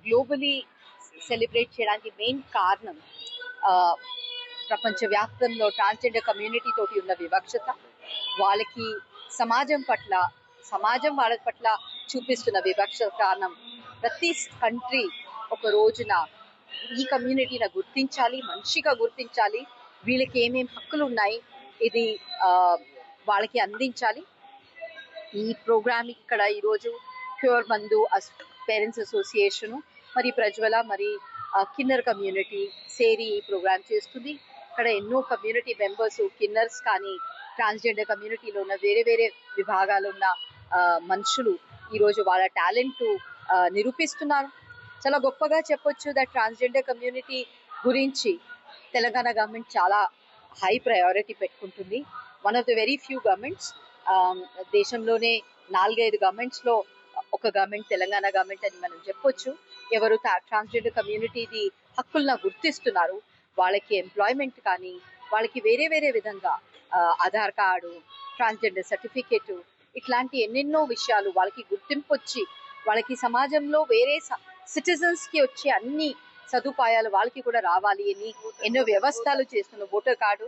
Globally celebrate చేయడానికి main కారణం ప్రపంచవ్యాప్తంలో transgender community తోటి ఉన్న వివక్షత, వాళ్ళకి సమాజం వాళ్ళ పట్ల చూపిస్తున్న వివక్ష కారణం. ప్రతి కంట్రీ ఒక రోజున ఈ కమ్యూనిటీని గుర్తించాలి, మనిషిగా గుర్తించాలి, వీళ్ళకి ఏమేం హక్కులు ఉన్నాయి ఇది వాళ్ళకి అందించాలి. ఈ ప్రోగ్రామ్ ఇక్కడ ఈరోజు క్యూర్ మందు పేరెంట్స్ అసోసియేషను మరి ప్రజ్వల మరి కిన్నర్ కమ్యూనిటీ సేరి ఈ ప్రోగ్రామ్ చేస్తుంది. ఇక్కడ ఎన్నో కమ్యూనిటీ మెంబర్స్, కిన్నర్స్ కానీ ట్రాన్స్జెండర్ కమ్యూనిటీలో ఉన్న వేరే వేరే విభాగాలు ఉన్న మనుషులు ఈరోజు వాళ్ళ టాలెంట్ నిరూపిస్తున్నారు. చాలా గొప్పగా చెప్పొచ్చు దట్ ట్రాన్స్జెండర్ కమ్యూనిటీ గురించి తెలంగాణ గవర్నమెంట్ చాలా హై ప్రయారిటీ పెట్టుకుంటుంది. One of the very few governments, దేశంలోనే 4-5 గవర్నమెంట్స్లో ఒక గవర్నమెంట్ తెలంగాణ గవర్నమెంట్ అని మనం చెప్పొచ్చు. ఎవరు ట్రాన్స్జెండర్ కమ్యూనిటీది హక్కులను గుర్తిస్తున్నారు, వాళ్ళకి ఎంప్లాయ్మెంట్ కానీ వాళ్ళకి వేరే వేరే విధంగా ఆధార్ కార్డు, ట్రాన్స్జెండర్ సర్టిఫికేటు, ఇట్లాంటి ఎన్నెన్నో విషయాలు వాళ్ళకి గుర్తింపు వచ్చి వాళ్ళకి సమాజంలో వేరే సిటిజన్స్కి వచ్చే అన్ని సదుపాయాలు వాళ్ళకి కూడా రావాలి అని ఎన్నో వ్యవస్థలు చేస్తున్న ఓటర్ కార్డు